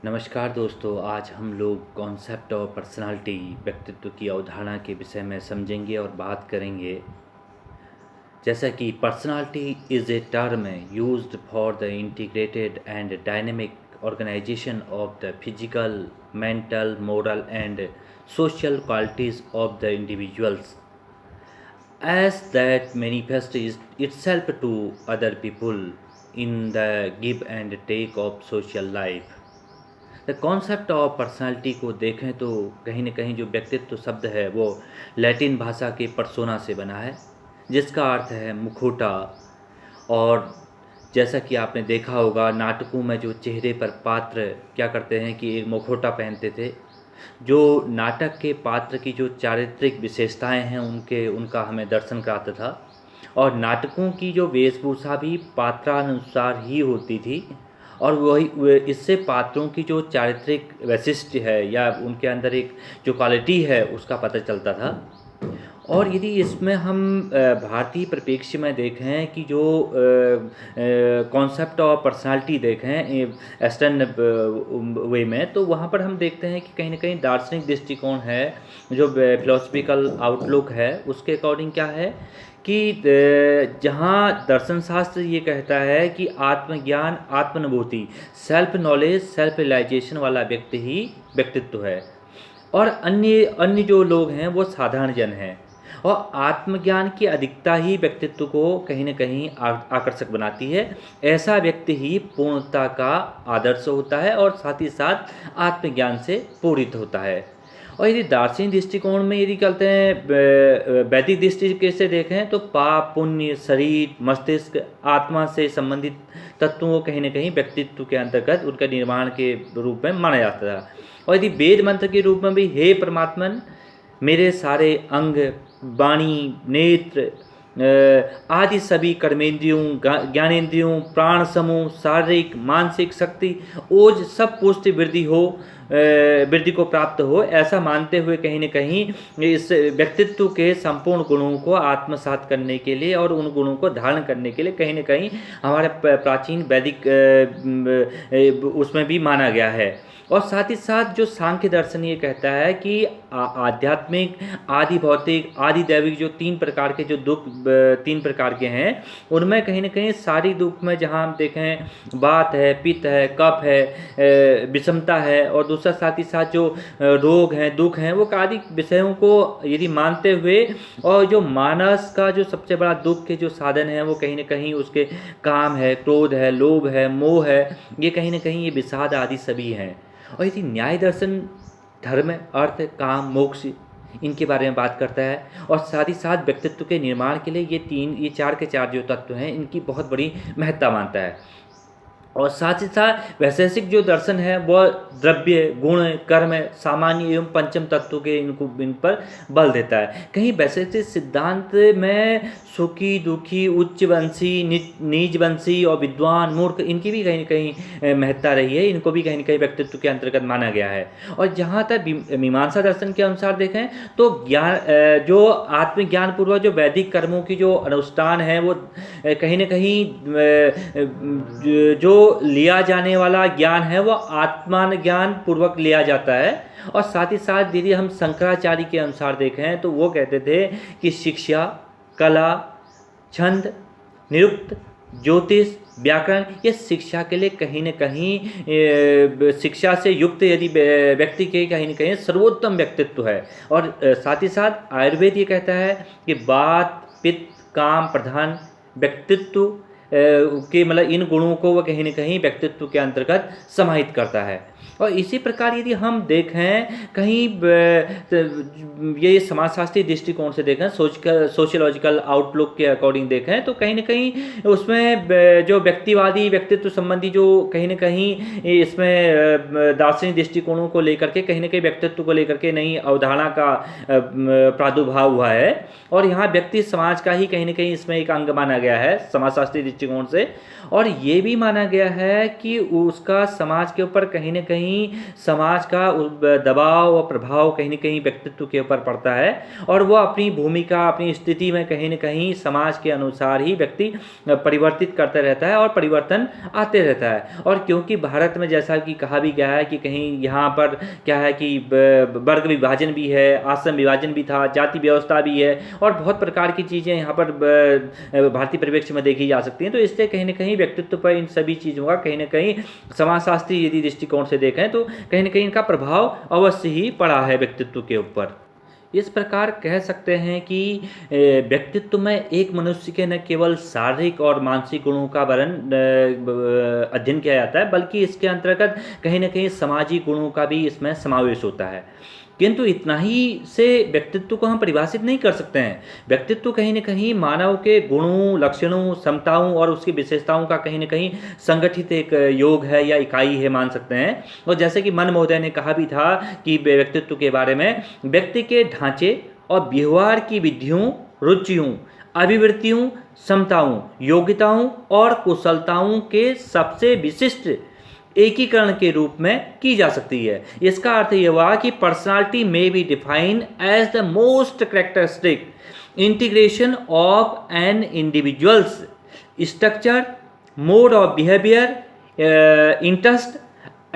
नमस्कार दोस्तों, आज हम लोग कॉन्सेप्ट और पर्सनालिटी व्यक्तित्व की अवधारणा के विषय में समझेंगे और बात करेंगे। जैसा कि personality is a term used for the integrated and dynamic organisation of the physical, mental, moral and social qualities of the individuals as that manifests itself to other people in the give and take of social life। The concept of personality को देखें तो कहीं न कहीं जो व्यक्तित्व शब्द है वो लैटिन भाषा के पर्सोना से बना है, जिसका अर्थ है मुखौटा। और जैसा कि आपने देखा होगा नाटकों में जो चेहरे पर पात्र क्या करते हैं कि एक मुखौटा पहनते थे, जो नाटक के पात्र की जो चारित्रिक विशेषताएं हैं उनका हमें दर्शन कराता था। और नाटकों की जो वेशभूषा भी पात्रानुसार ही होती थी, और इससे पात्रों की जो चारित्रिक वैशिष्ट्य है या उनके अंदर एक जो क्वालिटी है उसका पता चलता था। और यदि इसमें हम भारतीय परिप्रेक्ष्य में देखें कि जो कॉन्सेप्ट ऑफ पर्सनालिटी देखें वेस्टर्न वे में, तो वहाँ पर हम देखते हैं कि कहीं न कहीं दार्शनिक दृष्टिकोण है, जो फिलोसफिकल आउटलुक है उसके अकॉर्डिंग क्या है कि जहाँ दर्शन शास्त्र ये कहता है कि आत्मज्ञान, आत्मानुभूति, सेल्फ नॉलेज, सेल्फ रियलाइजेशन वाला व्यक्ति ही व्यक्तित्व है, और अन्य अन्य जो लोग हैं वो साधारण जन हैं। और आत्मज्ञान की अधिकता ही व्यक्तित्व को कहीं न कहीं आकर्षक बनाती है। ऐसा व्यक्ति ही पूर्णता का आदर्श होता है और साथ ही साथ आत्मज्ञान से पूरित होता है। और यदि दार्शनिक दृष्टिकोण में यदि कहते हैं वैदिक दृष्टि से देखें तो पाप, पुण्य, शरीर, मस्तिष्क, आत्मा से संबंधित तत्वों को कहीं न कहीं व्यक्तित्व के अंतर्गत उनका निर्माण के रूप में माना जाता था। और यदि वेद मंत्र के रूप में भी हे परमात्मन, मेरे सारे अंग, वाणी, नेत्र आदि सभी कर्मेंद्रियों, ज्ञानेंद्रियों, प्राण समूह, शारीरिक, मानसिक शक्ति, ओज सब पुष्टि वृद्धि हो, वृद्धि को प्राप्त हो, ऐसा मानते हुए कहीं न कहीं इस व्यक्तित्व के संपूर्ण गुणों को आत्मसात करने के लिए और उन गुणों को धारण करने के लिए कहीं न कहीं हमारे प्राचीन वैदिक उसमें भी माना गया है। और साथ ही साथ जो सांख्य दर्शन ये कहता है कि आध्यात्मिक, आदि भौतिक, आदि दैविक जो तीन प्रकार के जो दुख तीन प्रकार के हैं, उनमें कहीं न कहीं सारी दुख में जहाँ हम देखें वात है, पित्त है, कफ है, विषमता है, और दूसरा साथ ही साथ जो रोग हैं, दुख हैं, वो आदि विषयों को यदि मानते हुए, और जो मानस का जो सबसे बड़ा दुख के जो साधन है वो कहीं न कहीं उसके काम है, क्रोध है, लोभ है, मोह है, ये कहीं न कहीं ये विषाद आदि सभी हैं। और यदि न्याय दर्शन धर्म, अर्थ, काम, मोक्ष इनके बारे में बात करता है, और साथ ही साथ व्यक्तित्व के निर्माण के लिए ये चार के चार जो तत्व हैं इनकी बहुत बड़ी महत्ता मानता है। और साथ ही साथ वैशेषिक जो दर्शन है वह द्रव्य, गुण, कर्म, सामान्य एवं पंचम तत्वों के इन पर बल देता है। कहीं वैशेषिक सिद्धांत में सुखी, दुखी, उच्च वंशी, नीच वंशी और विद्वान, मूर्ख इनकी भी कहीं न कहीं महत्ता रही है, इनको भी कहीं न कहीं व्यक्तित्व के अंतर्गत माना गया है। और जहाँ तक मीमांसा दर्शन के अनुसार देखें तो ज्ञान, जो आत्मज्ञान पूर्वक जो वैदिक कर्मों की जो अनुष्ठान है वो कहीं न कहीं जो लिया जाने वाला ज्ञान है वो आत्मान ज्ञान पूर्वक लिया जाता है। और साथ ही साथ यदि हम शंकराचार्य के अनुसार देखें तो वो कहते थे कि शिक्षा, कला, छंद, निरुक्त, ज्योतिष, व्याकरण, ये शिक्षा के लिए कहीं न कहीं शिक्षा से युक्त यदि व्यक्ति के कहीं न कहीं सर्वोत्तम व्यक्तित्व है। और साथ ही साथ आयुर्वेद ये कहता है कि वात, पित्त, काम प्रधान व्यक्तित्व के मतलब इन गुणों को वह कहीं न कहीं व्यक्तित्व के अंतर्गत समाहित करता है। और इसी प्रकार यदि हम देखें कहीं ये समाजशास्त्रीय दृष्टिकोण से देखें, सोशियोलॉजिकल आउटलुक के अकॉर्डिंग देखें तो कहीं न कहीं उसमें जो व्यक्तिवादी, व्यक्तित्व संबंधी जो कहीं न कहीं इसमें दार्शनिक दृष्टिकोणों को लेकर के कहीं न कहीं व्यक्तित्व को लेकर के नई अवधारणा का प्रादुर्भाव हुआ है। और यहाँ व्यक्ति समाज का ही कहीं न कहीं इसमें एक अंग माना गया है समाजशास्त्रीय दृष्टिकोण दृष्टिकोण से। और ये भी माना गया है कि उसका समाज के ऊपर कहीं न कहीं समाज का दबाव और प्रभाव कहीं न कहीं व्यक्तित्व के ऊपर पड़ता है, और वो अपनी भूमिका, अपनी स्थिति में कहीं न कहीं समाज के अनुसार ही व्यक्ति परिवर्तित करता रहता है और परिवर्तन आते रहता है। और क्योंकि भारत में जैसा कि कहा भी गया है कि कहीं यहाँ पर क्या है कि वर्ग विभाजन भी है, आश्रम विभाजन भी था, जाति व्यवस्था भी है, और बहुत प्रकार की चीज़ें यहाँ पर भारतीय परिप्रेक्ष्य में देखी जा सकती हैं। तो इसलिए कहीं न कहीं व्यक्तित्व पर इन सभी चीज़ों का कहीं न कहीं समाजशास्त्री यदि दृष्टिकोण से देखें तो कहीं न कहीं इनका प्रभाव अवश्य ही पड़ा है व्यक्तित्व के ऊपर। इस प्रकार कह सकते हैं कि व्यक्तित्व में एक मनुष्य के न केवल शारीरिक और मानसिक गुणों का अध्ययन किया जाता है, बल्कि इसके अंतर्गत कहीं न कहीं सामाजिक गुणों का भी इसमें समावेश होता है। किंतु इतना ही से व्यक्तित्व को हम परिभाषित नहीं कर सकते हैं। व्यक्तित्व कहीं न कहीं मानव के गुणों, लक्षणों, क्षमताओं और उसकी विशेषताओं का कहीं न कहीं संगठित एक योग है या इकाई है, मान सकते हैं। और जैसे कि मन महोदय ने कहा भी था कि व्यक्तित्व के बारे में, व्यक्ति के ढांचे और व्यवहार की विधियों, रुचियों, अभिवृत्तियों, क्षमताओं, योग्यताओं और कुशलताओं के सबसे विशिष्ट एकीकरण के रूप में की जा सकती है। इसका अर्थ यह हुआ कि पर्सनालिटी में be defined as the most characteristic integration of an individual's structure, mode of behaviour, interest,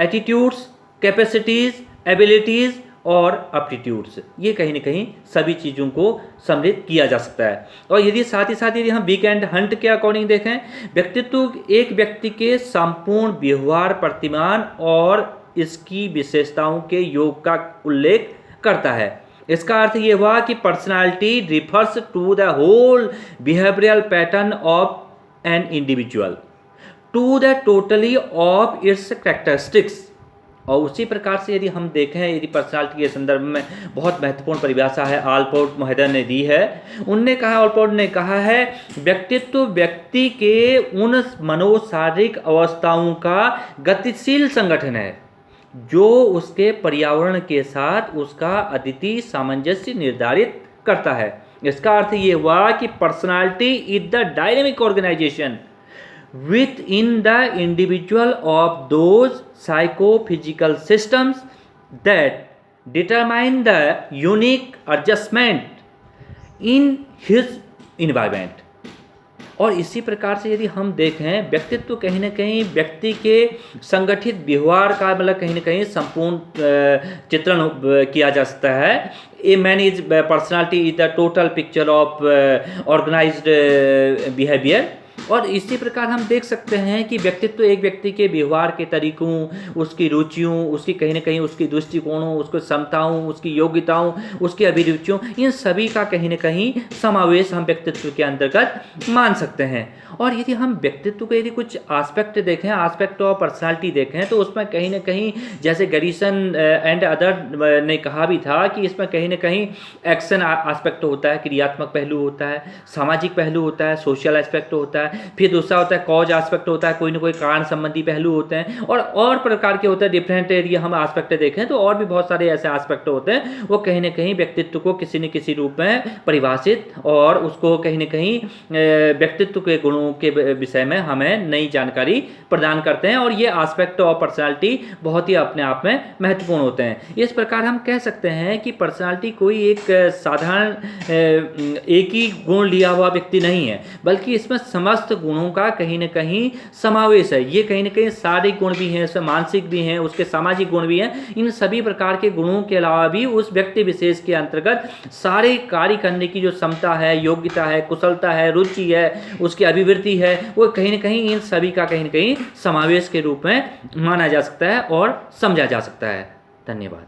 attitudes, capacities, abilities और एप्टीट्यूड्स। ये कहीं न कहीं सभी चीज़ों को सम्मिलित किया जा सकता है। और यदि साथ ही साथ यदि हम वीक एंड हंट के अकॉर्डिंग देखें, व्यक्तित्व एक व्यक्ति के संपूर्ण व्यवहार, प्रतिमान और इसकी विशेषताओं के योग का उल्लेख करता है। इसका अर्थ ये हुआ कि personality refers to the whole behavioural pattern of an individual to the totally of its characteristics. और उसी प्रकार से यदि हम देखें, यदि पर्सनालिटी के संदर्भ में बहुत महत्वपूर्ण परिभाषा है आलपोर्ट महोदय ने दी है। आलपोर्ट ने कहा है, व्यक्तित्व व्यक्ति के उन मनोशारीरिक अवस्थाओं का गतिशील संगठन है जो उसके पर्यावरण के साथ उसका अद्वितीय सामंजस्य निर्धारित करता है। इसका अर्थ ये हुआ कि personality is the dynamic organisation within the individual of those psychophysical systems that determine the unique adjustment in his environment। और इसी प्रकार से यदि हम देखें, व्यक्तित्व कहीं न कहीं व्यक्ति के संगठित व्यवहार का कहीं न कहीं संपूर्ण चित्रण किया जा सकता है। A man is personality is the total picture of organised behaviour. और इसी प्रकार हम देख सकते हैं कि व्यक्तित्व एक व्यक्ति के व्यवहार के तरीकों, उसकी रुचियों, उसकी कहीं न कहीं उसकी दृष्टिकोणों, उसकी क्षमताओं, उसकी योग्यताओं, उसकी अभिरुचियों, इन सभी का कहीं न कहीं समावेश हम व्यक्तित्व के अंतर्गत मान सकते हैं। और यदि हम व्यक्तित्व के यदि कुछ एस्पेक्ट देखें, एस्पेक्ट ऑफ पर्सनालिटी देखें, तो उसमें कहीं न कहीं जैसे गैरिसन एंड अदर ने कहा भी था कि इसमें कहीं न कहीं एक्शन एस्पेक्ट होता है, क्रियात्मक पहलू होता है, सामाजिक पहलू होता है, सोशल एस्पेक्ट होता है, फिर दूसरा होता है कॉज एस्पेक्ट होता है, कोई ना कोई कारण संबंधी पहलू होते हैं, और प्रकार के होते हैं डिफरेंट एरिया हम एस्पेक्ट देखें तो और भी बहुत सारे ऐसे एस्पेक्ट होते हैं। वो कहीं ना कहीं व्यक्तित्व को किसी न किसी रूप में परिभाषित और उसको कहीं ना कहीं व्यक्तित्व के गुणों के विषय में हमें नई जानकारी प्रदान करते हैं, और ये एस्पेक्ट ऑफ पर्सनालिटी बहुत ही अपने आप में महत्वपूर्ण होते हैं। इस प्रकार हम कह सकते हैं कि पर्सनालिटी कोई एक साधारण एक ही गुण लिया हुआ व्यक्ति नहीं है, बल्कि इसमें समस्त गुणों का कहीं न कहीं समावेश है। ये कहीं न कहीं शारीरिक गुण भी हैं, उसमें मानसिक भी हैं, उसके सामाजिक गुण भी हैं। इन सभी प्रकार के गुणों के अलावा भी उस व्यक्ति विशेष के अंतर्गत सारे कार्य करने की जो क्षमता है, योग्यता है, कुशलता है, रुचि है, उसकी अभिवृत्ति है, वो कहीं न कहीं इन सभी का कहीं न कहीं समावेश के रूप में माना जा सकता है और समझा जा सकता है। धन्यवाद।